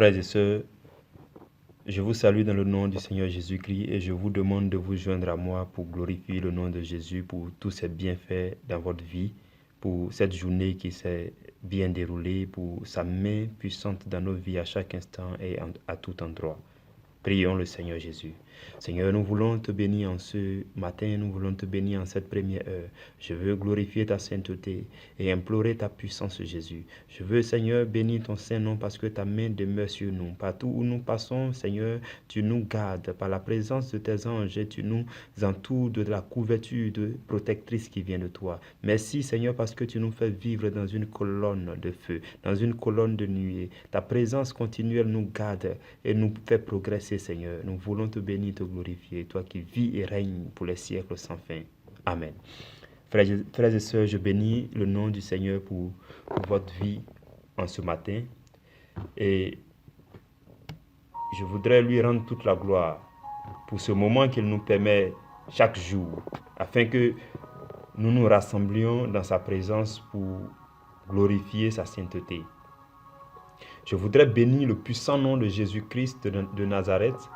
Frères et sœurs, je vous salue dans le nom du Seigneur Jésus-Christ et je vous demande de vous joindre à moi pour glorifier le nom de Jésus pour tous ses bienfaits dans votre vie, pour cette journée qui s'est bien déroulée, pour sa main puissante dans nos vies à chaque instant et à tout endroit. Prions le Seigneur Jésus. Seigneur, nous voulons te bénir en ce matin, nous voulons te bénir en cette première heure. Je veux glorifier ta sainteté et implorer ta puissance, Jésus. Je veux, Seigneur, bénir ton Saint-Nom parce que ta main demeure sur nous. Partout où nous passons, Seigneur, tu nous gardes par la présence de tes anges et tu nous entoures de la couverture protectrice qui vient de toi. Merci, Seigneur, parce que tu nous fais vivre dans une colonne de feu, dans une colonne de nuée. Ta présence continuelle nous garde et nous fait progresser, Seigneur. Nous voulons te bénir, te glorifier, toi qui vis et règnes pour les siècles sans fin. Amen. Frères et sœurs, je bénis le nom du Seigneur pour votre vie en ce matin. Et je voudrais lui rendre toute la gloire pour ce moment qu'il nous permet chaque jour, afin que nous nous rassemblions dans sa présence pour glorifier sa sainteté. Je voudrais bénir le puissant nom de Jésus-Christ de Nazareth,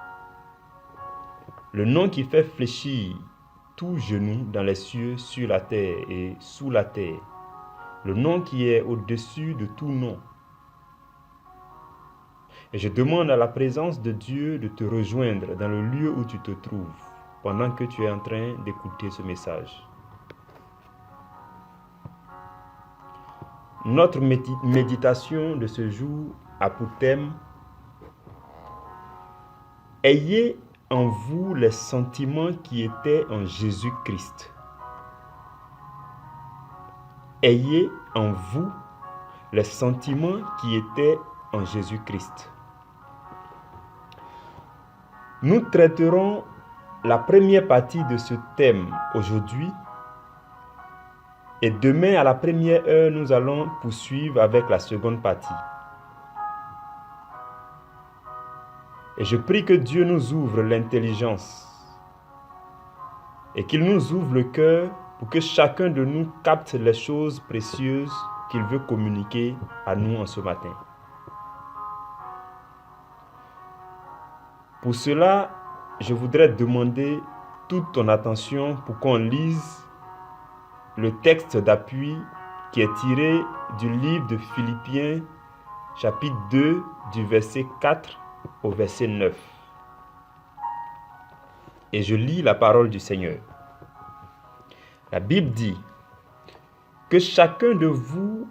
le nom qui fait fléchir tout genou dans les cieux, sur la terre et sous la terre, le nom qui est au-dessus de tout nom. Et je demande à la présence de Dieu de te rejoindre dans le lieu où tu te trouves, pendant que tu es en train d'écouter ce message. Notre méditation de ce jour a pour thème « Ayez en vous les sentiments qui étaient en Jésus-Christ ». Ayez en vous les sentiments qui étaient en Jésus-Christ. Nous traiterons la première partie de ce thème aujourd'hui. Et demain, à la première heure, nous allons poursuivre avec la seconde partie. Et je prie que Dieu nous ouvre l'intelligence et qu'il nous ouvre le cœur pour que chacun de nous capte les choses précieuses qu'il veut communiquer à nous en ce matin. Pour cela, je voudrais demander toute ton attention pour qu'on lise le texte d'appui qui est tiré du livre de Philippiens, chapitre 2, du verset 4 au verset 9. Et je lis la parole du Seigneur. La Bible dit que chacun de vous,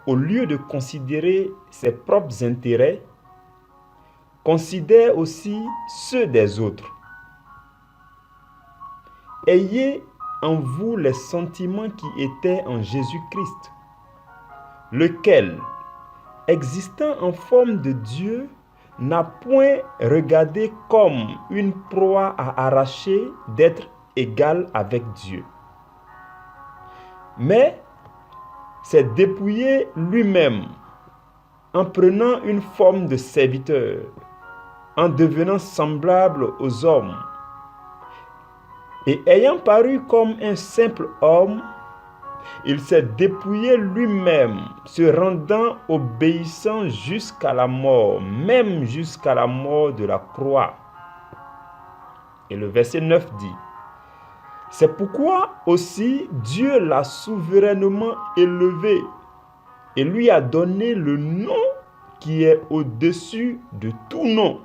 au lieu de considérer ses propres intérêts, considère aussi ceux des autres. Ayez en vous les sentiments qui étaient en Jésus-Christ, lequel, existant en forme de Dieu, n'a point regardé comme une proie à arracher d'être égal avec Dieu, mais s'est dépouillé lui-même en prenant une forme de serviteur, en devenant semblable aux hommes, et ayant paru comme un simple homme, il s'est dépouillé lui-même, se rendant obéissant jusqu'à la mort, même jusqu'à la mort de la croix. Et le verset 9 dit, « C'est pourquoi aussi Dieu l'a souverainement élevé et lui a donné le nom qui est au-dessus de tout nom,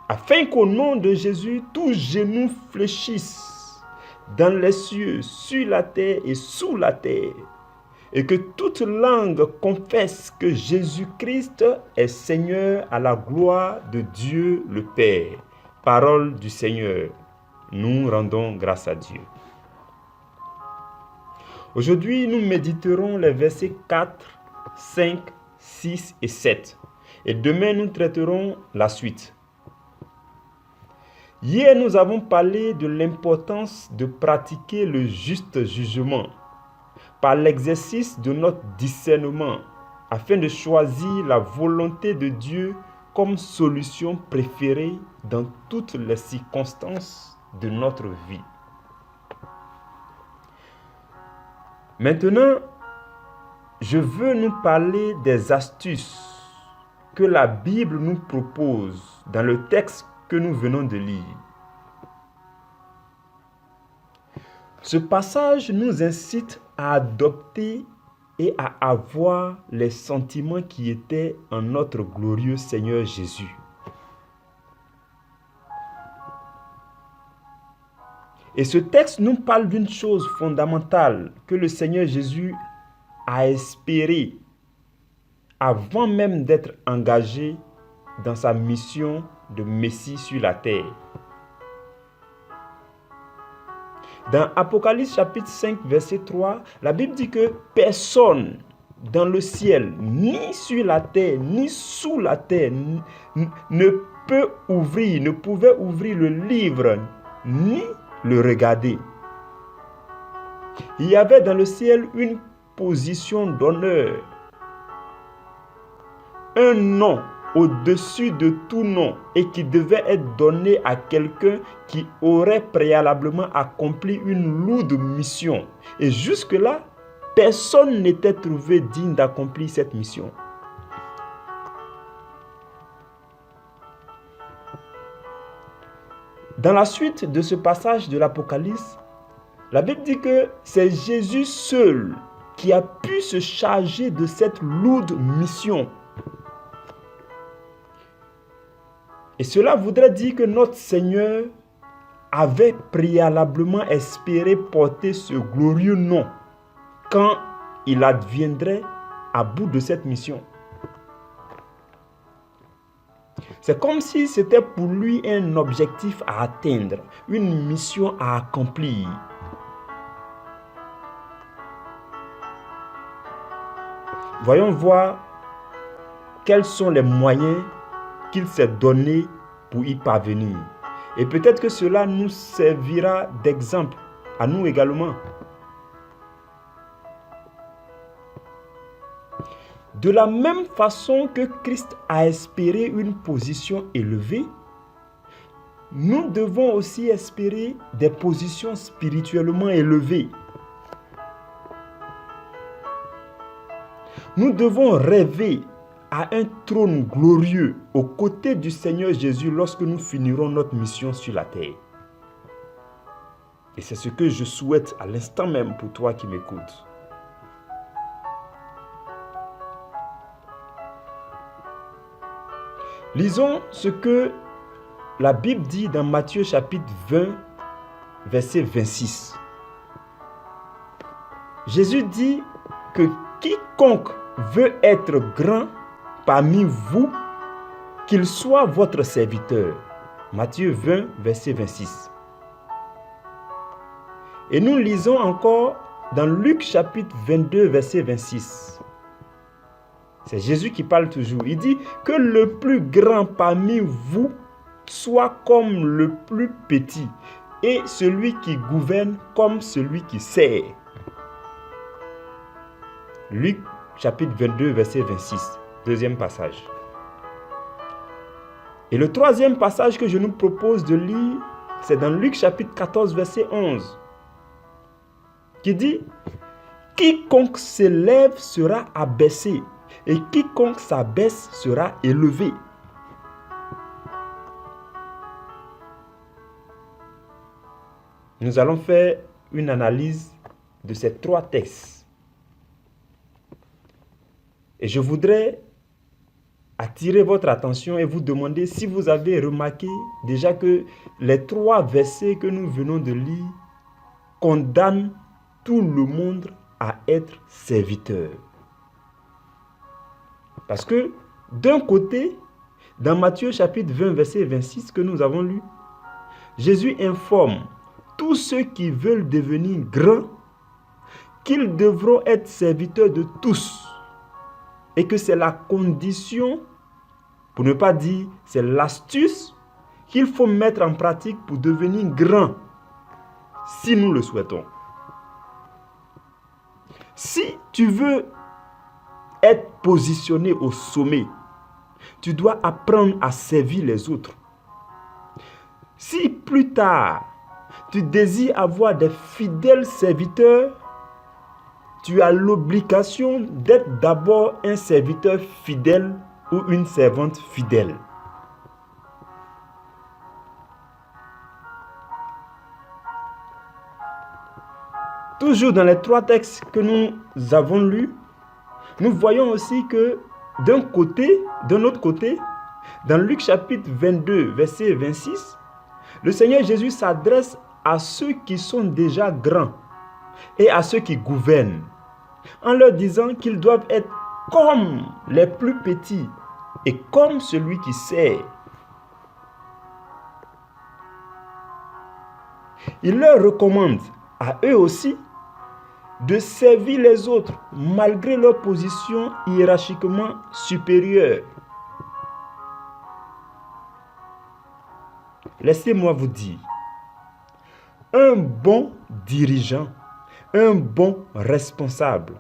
afin qu'au nom de Jésus, tout genou fléchisse dans les cieux, sur la terre et sous la terre, et que toute langue confesse que Jésus-Christ est Seigneur à la gloire de Dieu le Père. » Parole du Seigneur. Nous rendons grâce à Dieu. Aujourd'hui, nous méditerons les versets 4, 5, 6 et 7. Et demain, nous traiterons la suite. Hier, nous avons parlé de l'importance de pratiquer le juste jugement par l'exercice de notre discernement afin de choisir la volonté de Dieu comme solution préférée dans toutes les circonstances de notre vie. Maintenant, je veux nous parler des astuces que la Bible nous propose dans le texte que nous venons de lire. Ce passage nous incite à adopter et à avoir les sentiments qui étaient en notre glorieux Seigneur Jésus. Et ce texte nous parle d'une chose fondamentale que le Seigneur Jésus a espéré avant même d'être engagé dans sa mission de Messie sur la terre. Dans Apocalypse chapitre 5, verset 3, la Bible dit que personne dans le ciel, ni sur la terre, ni sous la terre, ne pouvait ouvrir le livre, ni le regarder. Il y avait dans le ciel une position d'honneur, un nom au-dessus de tout nom et qui devait être donné à quelqu'un qui aurait préalablement accompli une lourde mission. Et jusque-là, personne n'était trouvé digne d'accomplir cette mission. Dans la suite de ce passage de l'Apocalypse, la Bible dit que c'est Jésus seul qui a pu se charger de cette lourde mission. Et cela voudrait dire que notre Seigneur avait préalablement espéré porter ce glorieux nom quand il adviendrait à bout de cette mission. C'est comme si c'était pour lui un objectif à atteindre, une mission à accomplir. Voyons voir quels sont les moyens qu'il s'est donné pour y parvenir. Et peut-être que cela nous servira d'exemple à nous également. De la même façon que Christ a espéré une position élevée, nous devons aussi espérer des positions spirituellement élevées. Nous devons rêver à un trône glorieux aux côtés du Seigneur Jésus lorsque nous finirons notre mission sur la terre. Et c'est ce que je souhaite à l'instant même pour toi qui m'écoutes. Lisons ce que la Bible dit dans Matthieu chapitre 20, verset 26. Jésus dit que quiconque veut être grand parmi vous, qu'il soit votre serviteur. Matthieu 20, verset 26. Et nous lisons encore dans Luc chapitre 22, verset 26. C'est Jésus qui parle toujours. Il dit que le plus grand parmi vous soit comme le plus petit et celui qui gouverne comme celui qui sert. Luc chapitre 22, verset 26. Deuxième passage. Et le troisième passage que je nous propose de lire, c'est dans Luc chapitre 14, verset 11, qui dit « Quiconque s'élève sera abaissé, et quiconque s'abaisse sera élevé. » Nous allons faire une analyse de ces trois textes. Et je voudrais attirer votre attention et vous demander si vous avez remarqué déjà que les trois versets que nous venons de lire condamnent tout le monde à être serviteur. Parce que d'un côté, dans Matthieu chapitre 20, verset 26 que nous avons lu, Jésus informe tous ceux qui veulent devenir grands qu'ils devront être serviteurs de tous. Et que c'est la condition, pour ne pas dire c'est l'astuce qu'il faut mettre en pratique pour devenir grand, si nous le souhaitons. Si tu veux être positionné au sommet, tu dois apprendre à servir les autres. Si plus tard, tu désires avoir des fidèles serviteurs, tu as l'obligation d'être d'abord un serviteur fidèle ou une servante fidèle. Toujours dans les 3 textes que nous avons lus, nous voyons aussi que d'un autre côté, dans Luc chapitre 22, verset 26, le Seigneur Jésus s'adresse à ceux qui sont déjà grands et à ceux qui gouvernent, en leur disant qu'ils doivent être comme les plus petits et comme celui qui sert. Il leur recommande à eux aussi de servir les autres malgré leur position hiérarchiquement supérieure. Laissez-moi vous dire, un bon dirigeant, un bon responsable,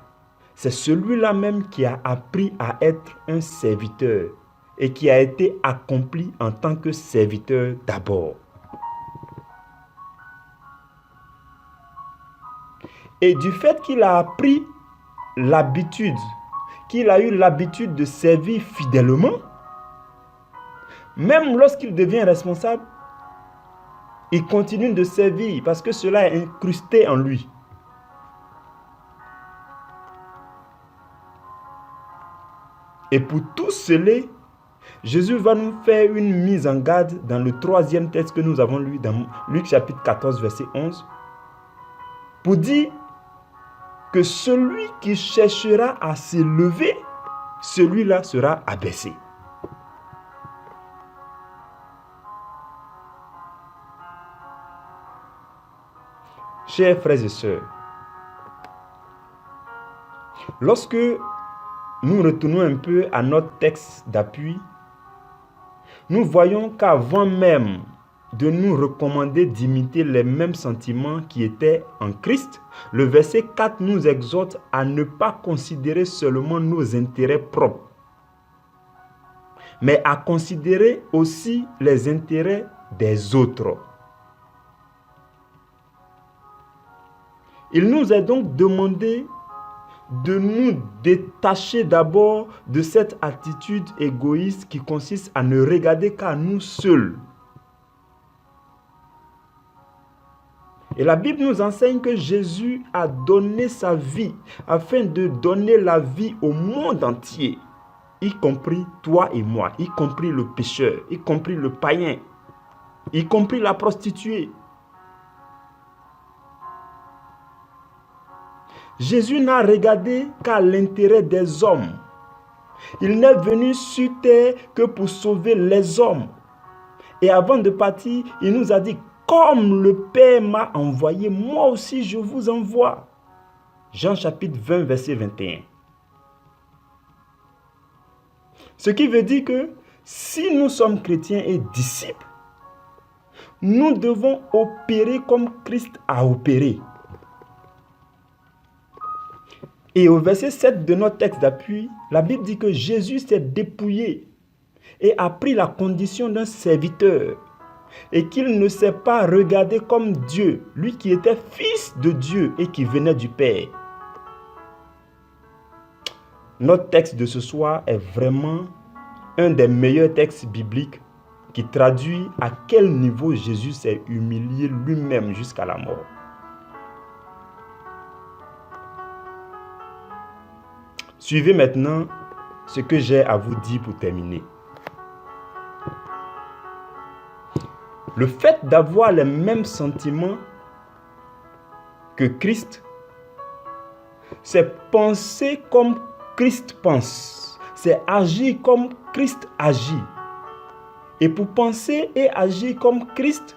c'est celui-là même qui a appris à être un serviteur et qui a été accompli en tant que serviteur d'abord. Et du fait qu'il a appris l'habitude, qu'il a eu l'habitude de servir fidèlement, même lorsqu'il devient responsable, il continue de servir parce que cela est incrusté en lui. Et pour tout cela, Jésus va nous faire une mise en garde dans le 3e texte que nous avons lu dans Luc chapitre 14, verset 11, pour dire que celui qui cherchera à s'élever, celui-là sera abaissé. Chers frères et sœurs, lorsque nous retournons un peu à notre texte d'appui, nous voyons qu'avant même de nous recommander d'imiter les mêmes sentiments qui étaient en Christ, le verset 4 nous exhorte à ne pas considérer seulement nos intérêts propres, mais à considérer aussi les intérêts des autres. Il nous est donc demandé de nous détacher d'abord de cette attitude égoïste qui consiste à ne regarder qu'à nous seuls. Et la Bible nous enseigne que Jésus a donné sa vie afin de donner la vie au monde entier, y compris toi et moi, y compris le pécheur, y compris le païen, y compris la prostituée. Jésus n'a regardé qu'à l'intérêt des hommes. Il n'est venu sur terre que pour sauver les hommes. Et avant de partir, il nous a dit, comme le Père m'a envoyé, moi aussi je vous envoie. Jean chapitre 20, verset 21. Ce qui veut dire que si nous sommes chrétiens et disciples, nous devons opérer comme Christ a opéré. Et au verset 7 de notre texte d'appui, la Bible dit que Jésus s'est dépouillé et a pris la condition d'un serviteur et qu'il ne s'est pas regardé comme Dieu, lui qui était fils de Dieu et qui venait du Père. Notre texte de ce soir est vraiment un des meilleurs textes bibliques qui traduit à quel niveau Jésus s'est humilié lui-même jusqu'à la mort. Suivez maintenant ce que j'ai à vous dire pour terminer. Le fait d'avoir les mêmes sentiments que Christ, c'est penser comme Christ pense. C'est agir comme Christ agit. Et pour penser et agir comme Christ,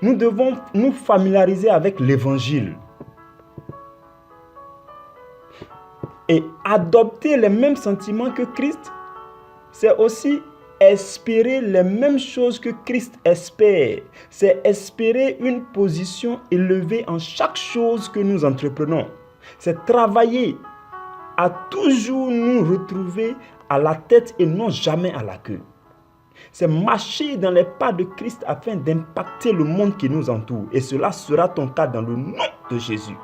nous devons nous familiariser avec l'Évangile. Et adopter les mêmes sentiments que Christ, c'est aussi espérer les mêmes choses que Christ espère. C'est espérer une position élevée en chaque chose que nous entreprenons. C'est travailler à toujours nous retrouver à la tête et non jamais à la queue. C'est marcher dans les pas de Christ afin d'impacter le monde qui nous entoure. Et cela sera ton cas dans le nom de Jésus.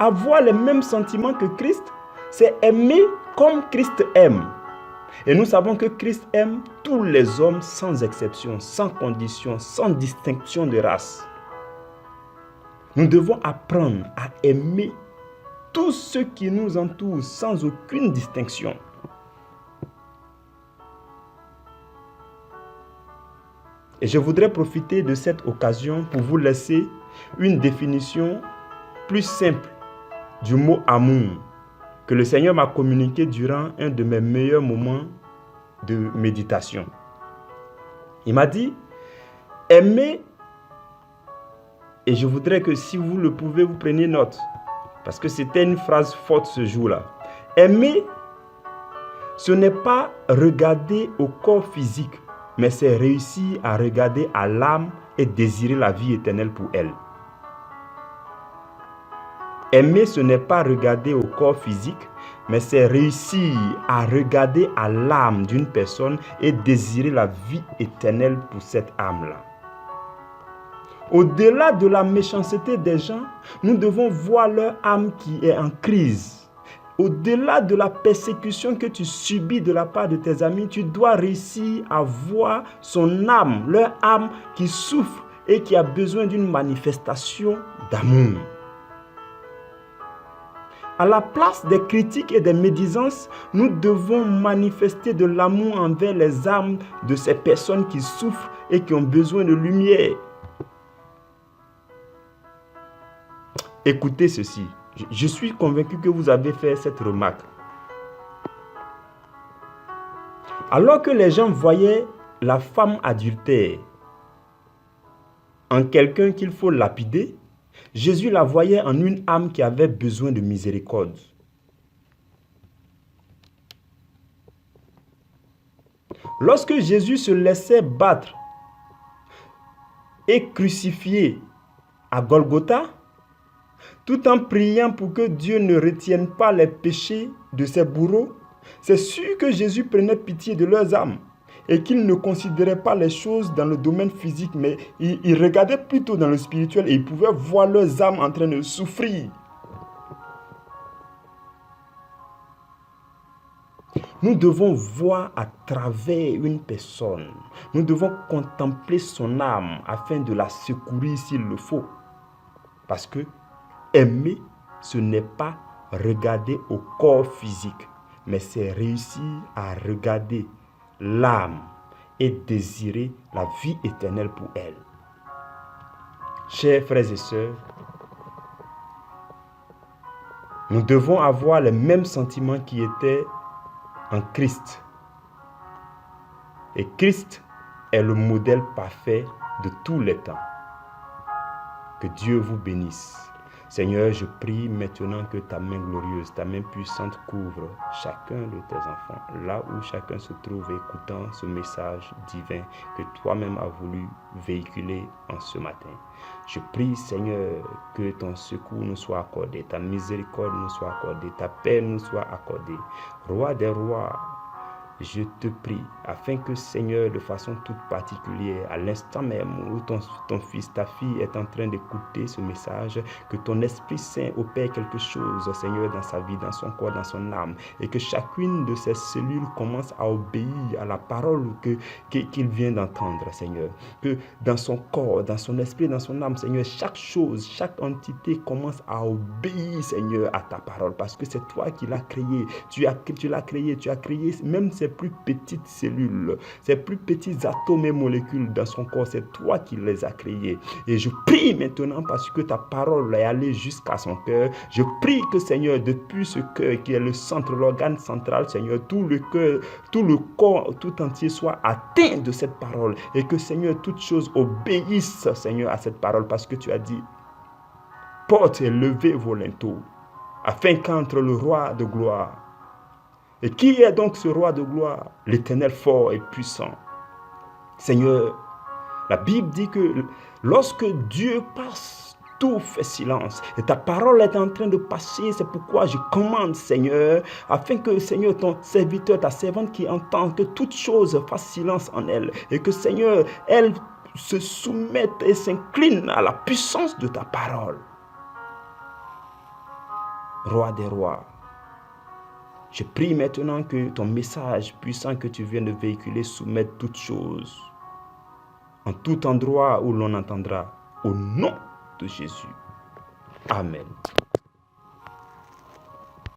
avoir les mêmes sentiments que Christ, c'est aimer comme Christ aime. Et nous savons que Christ aime tous les hommes sans exception, sans condition, sans distinction de race. Nous devons apprendre à aimer tous ceux qui nous entourent sans aucune distinction. Et je voudrais profiter de cette occasion pour vous laisser une définition plus simple du mot amour que le Seigneur m'a communiqué durant un de mes meilleurs moments de méditation. Il m'a dit, aimer, et je voudrais que si vous le pouvez, vous preniez note, parce que c'était une phrase forte ce jour-là. Aimer, ce n'est pas regarder au corps physique, mais c'est réussir à regarder à l'âme et désirer la vie éternelle pour elle. Aimer, ce n'est pas regarder au corps physique, mais c'est réussir à regarder à l'âme d'une personne et désirer la vie éternelle pour cette âme-là. Au-delà de la méchanceté des gens, nous devons voir leur âme qui est en crise. Au-delà de la persécution que tu subis de la part de tes amis, tu dois réussir à voir son âme, leur âme qui souffre et qui a besoin d'une manifestation d'amour. À la place des critiques et des médisances, nous devons manifester de l'amour envers les âmes de ces personnes qui souffrent et qui ont besoin de lumière. Écoutez ceci. Je suis convaincu que vous avez fait cette remarque. Alors que les gens voyaient la femme adultère en quelqu'un qu'il faut lapider, Jésus la voyait en une âme qui avait besoin de miséricorde. Lorsque Jésus se laissait battre et crucifier à Golgotha, tout en priant pour que Dieu ne retienne pas les péchés de ses bourreaux, c'est sûr que Jésus prenait pitié de leurs âmes et qu'il ne considérait pas les choses dans le domaine physique, mais il regardait plutôt dans le spirituel et il pouvait voir leurs âmes en train de souffrir. Nous devons voir à travers une personne. Nous devons contempler son âme afin de la secourir s'il le faut. Parce que aimer, ce n'est pas regarder au corps physique, mais c'est réussir à regarder l'âme et désirer la vie éternelle pour elle. Chers frères et sœurs, nous devons avoir les mêmes sentiments qui étaient en Christ. Et Christ est le modèle parfait de tous les temps. Que Dieu vous bénisse. Seigneur, je prie maintenant que ta main glorieuse, ta main puissante couvre chacun de tes enfants, là où chacun se trouve écoutant ce message divin que toi-même as voulu véhiculer en ce matin. Je prie, Seigneur, que ton secours nous soit accordé, ta miséricorde nous soit accordée, ta paix nous soit accordée. Roi des rois, je te prie, afin que, Seigneur, de façon toute particulière, à l'instant même où ton fils, ta fille est en train d'écouter ce message, que ton Esprit Saint opère quelque chose, Seigneur, dans sa vie, dans son corps, dans son âme, et que chacune de ces cellules commence à obéir à la parole qu'il vient d'entendre, Seigneur. Que dans son corps, dans son esprit, dans son âme, Seigneur, chaque chose, chaque entité commence à obéir, Seigneur, à ta parole, parce que c'est toi qui l'as créé. Tu l'as créé, tu as créé même ces plus petites cellules, ces plus petits atomes et molécules dans son corps, c'est toi qui les as créés. Et je prie maintenant, parce que ta parole est allée jusqu'à son cœur, je prie que, Seigneur, depuis ce cœur qui est le centre, l'organe central, Seigneur, tout le cœur, tout le corps tout entier soit atteint de cette parole, et que, Seigneur, toutes choses obéissent, Seigneur, à cette parole, parce que tu as dit, porte et levez vos linteaux, afin qu'entre le roi de gloire. Et qui est donc ce roi de gloire? L'Éternel fort et puissant. Seigneur, la Bible dit que lorsque Dieu passe, tout fait silence. Et ta parole est en train de passer. C'est pourquoi je commande, Seigneur, afin que, Seigneur, ton serviteur, ta servante qui entend, que toute chose fasse silence en elle. Et que, Seigneur, elle se soumette et s'incline à la puissance de ta parole. roi des rois. Je prie maintenant que ton message puissant que tu viens de véhiculer soumette toutes choses, en tout endroit où l'on entendra, au nom de Jésus. Amen.